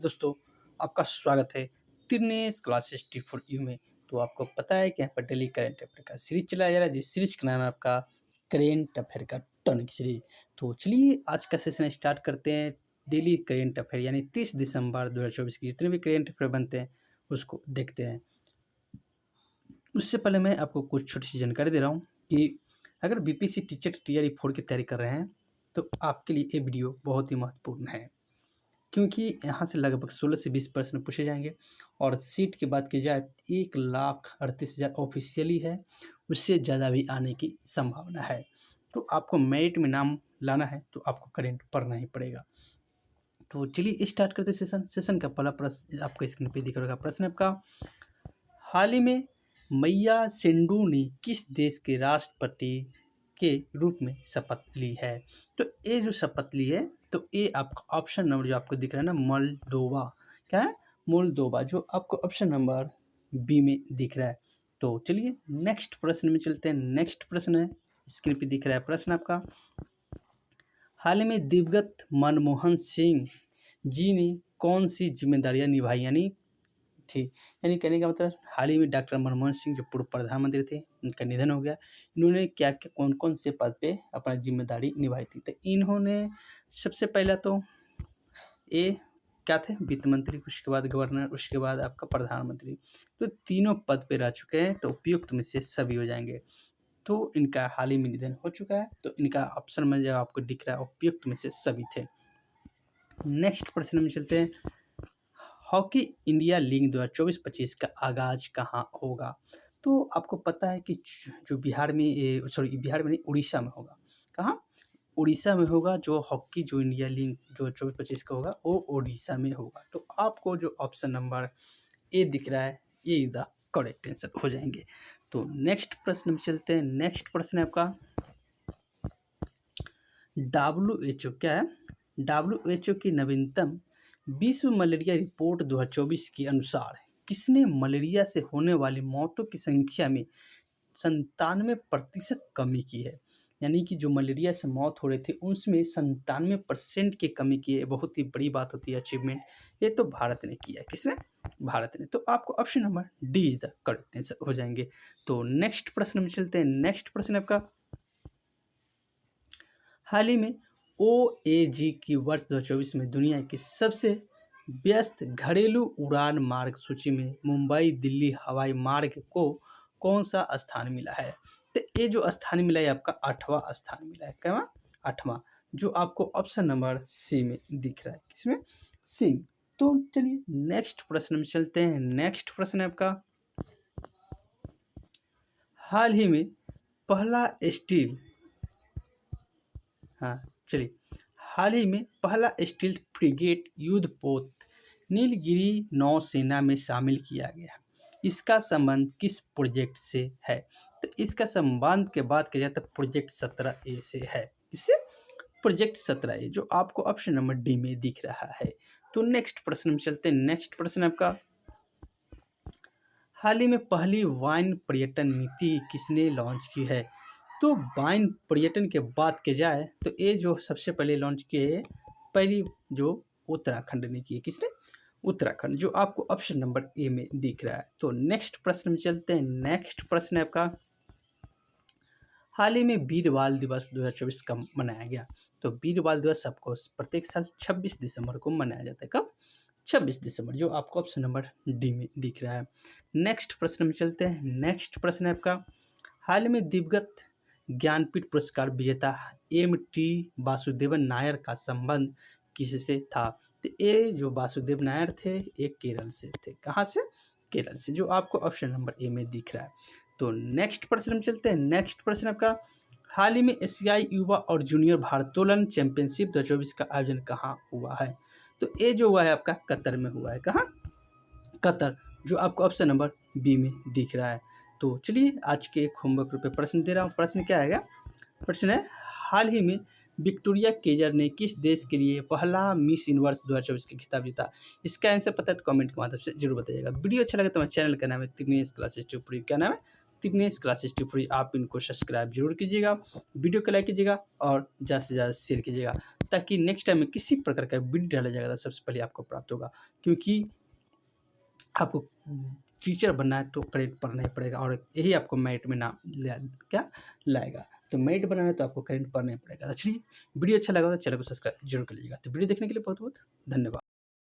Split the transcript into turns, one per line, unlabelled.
दोस्तों, आपका स्वागत है तिरनेस क्लासेस टी फॉर यू में। तो आपको पता है कि यहाँ पर डेली करेंट अफेयर का सीरीज चलाया जा रहा है, जिस सीरीज का नाम है आपका करेंट अफेयर का टॉनिक सीरीज। तो चलिए आज का सेशन स्टार्ट करते हैं। डेली करेंट अफेयर यानी 30 दिसंबर 2024 की जितने भी करेंट अफेयर बनते हैं उसको देखते हैं। उससे पहले मैं आपको कुछ छोटी सी जानकारी दे रहा हूँ कि अगर बीपीएससी टीचर टीआरई 4 की तैयारी कर रहे हैं तो आपके लिए ये वीडियो बहुत ही महत्वपूर्ण है, क्योंकि यहाँ से लगभग 16 से 20 प्रश्न पूछे जाएंगे और सीट की बात की जाए 1,38,000 ऑफिशियली है, उससे ज़्यादा भी आने की संभावना है। तो आपको मेरिट में नाम लाना है तो आपको करेंट पढ़ना ही पड़ेगा। तो चलिए स्टार्ट करते सेशन का पहला प्रश्न आपको स्क्रीन पे दिख रहा होगा। प्रश्न आपका, हाल ही में मैया सेंडू ने किस देश के राष्ट्रपति के रूप में शपथ ली है? तो ये जो शपथ ली है तो ये आपका ऑप्शन नंबर जो आपको दिख रहा है ना, मोल्दोवा। क्या है? मोल्दोवा, जो आपको ऑप्शन नंबर बी में दिख रहा है। तो चलिए नेक्स्ट प्रश्न में चलते हैं। नेक्स्ट प्रश्न है स्क्रीन पे दिख रहा है। प्रश्न आपका, हाल ही में दिवंगत मनमोहन सिंह जी ने कौन सी जिम्मेदारियां निभाई यानी थी? यानी कहने का मतलब हाल ही में डॉक्टर मनमोहन सिंह जो पूर्व प्रधानमंत्री थे, उनका निधन हो गया। इन्होंने क्या क्या कौन कौन से पद पे अपना जिम्मेदारी निभाई थी? तो इन्होंने सबसे पहला तो ये क्या थे, वित्त मंत्री, उसके बाद गवर्नर, उसके बाद आपका प्रधानमंत्री। तो तीनों पद पे रह चुके हैं, तो उपयुक्त में से सभी हो जाएंगे। तो इनका हाल ही में निधन हो चुका है, तो इनका ऑप्शन में जो आपको दिख रहा है उपयुक्त में से सभी थे। नेक्स्ट प्रश्न में चलते हैं। हॉकी इंडिया लीग 2024-25 का आगाज कहाँ होगा? तो आपको पता है कि जो बिहार में बिहार में नहीं, उड़ीसा में होगा। कहाँ? उड़ीसा में होगा। जो हॉकी जो इंडिया लीग जो 24-25 का होगा वो उड़ीसा में होगा। तो आपको जो ऑप्शन नंबर ए दिख रहा है ये द करेक्ट आंसर हो जाएंगे। तो नेक्स्ट प्रश्न में चलते हैं। नेक्स्ट प्रश्न है आपका, WHO क्या है? WHO की नवीनतम विश्व मलेरिया रिपोर्ट 2024 के अनुसार किसने मलेरिया से होने वाली मौतों की संख्या में 97% कमी की है? यानी कि जो मलेरिया से मौत हो रही थी उसमें 97% की कमी की है। बहुत ही बड़ी बात होती है, अचीवमेंट। ये तो भारत ने किया है। किसने? भारत ने। तो आपको option number D is the correct answer हो जाएंगे। तो नेक्स्ट प्रश्न में चलते हैं। नेक्स्ट प्रश्न आपका, हाल ही में OAG की वर्ष 2024 में दुनिया की सबसे व्यस्त घरेलू उड़ान मार्ग सूची में मुंबई दिल्ली हवाई मार्ग को कौन सा स्थान मिला है? तो ये जो स्थान मिला है आपका 8वां स्थान मिला है। क्या? 8वां, जो आपको ऑप्शन नंबर सी में दिख रहा है। किसमें? सी। तो चलिए नेक्स्ट प्रश्न में चलते हैं। नेक्स्ट प्रश्न है आपका, हाल ही में पहला स्टील चलिए हाल ही में पहला स्टील्थ फ्रिगेट युद्धपोत नीलगिरी नौसेना में शामिल किया गया। इसका संबंध किस प्रोजेक्ट से है? तो इसका संबंध के बात किया जाए तो प्रोजेक्ट 17A से है। इससे प्रोजेक्ट 17A, जो आपको ऑप्शन नंबर डी में दिख रहा है। तो नेक्स्ट प्रश्न में चलते हैं। नेक्स्ट प्रश्न आपका, हाल ही में पहली वाइन पर्यटन नीति किसने लॉन्च की है? तो वाइन पर्यटन के बात की जाए तो ये जो सबसे पहले लॉन्च किए पहली जो उत्तराखंड ने की है। किसने? उत्तराखंड, जो आपको ऑप्शन नंबर ए में दिख रहा है। तो नेक्स्ट प्रश्न में चलते हैं। नेक्स्ट प्रश्न है आपका, हाल ही में वीर बाल दिवस 2024 कब मनाया गया? तो वीर बाल दिवस आपको प्रत्येक साल 26 दिसंबर को मनाया जाता है। कब? 26 दिसंबर, जो आपको ऑप्शन नंबर डी में दिख रहा है। नेक्स्ट प्रश्न में चलते हैं। नेक्स्ट प्रश्न है आपका, हाल में दिवंगत ज्ञानपीठ पुरस्कार विजेता MT वासुदेवन नायर का संबंध किससे था? तो ये जो वासुदेव नायर थे ये केरल से थे। कहाँ से? केरल से, जो आपको ऑप्शन नंबर ए में दिख रहा है। तो नेक्स्ट प्रश्न में चलते हैं। नेक्स्ट प्रश्न आपका, हाल ही में एशियाई युवा और जूनियर भारोत्तोलन चैंपियनशिप 2024 का आयोजन कहाँ हुआ है? तो ये जो हुआ है आपका कतर में हुआ है। कहाँ? कतर, जो आपको ऑप्शन नंबर बी में दिख रहा है। तो चलिए आज के एक होमवर्क रूपे प्रश्न दे रहा हूँ। प्रश्न क्या आएगा? प्रश्न है, हाल ही में विक्टोरिया केजर ने किस देश के लिए पहला मिस यूनिवर्स 2024 का खिताब जीता? इसका आंसर पता है तो कमेंट के माध्यम से जरूर बताइएगा। वीडियो अच्छा लगे तो मेरे चैनल का नाम है तिग्नेश क्लासेस 2 क्या नाम है? तिरनेस क्लासेस टिप फॉर, आप इनको सब्सक्राइब जरूर कीजिएगा, वीडियो को लाइक कीजिएगा और ज़्यादा से ज़्यादा शेयर कीजिएगा, ताकि नेक्स्ट टाइम में किसी प्रकार का वीडियो डाला जाएगा तो सबसे पहले आपको प्राप्त होगा। क्योंकि आपको टीचर बनना है तो करेंट पढ़ना ही पड़ेगा, और यही आपको मेरिट में नाम क्या लाएगा। तो मेरिट बनाना है तो आपको करेंट पढ़ना ही पड़ेगा। तो चलिए, वीडियो अच्छा लगा तो चैनल को सब्सक्राइब जरूर कर लीजिएगा। तो वीडियो देखने के लिए बहुत बहुत धन्यवाद।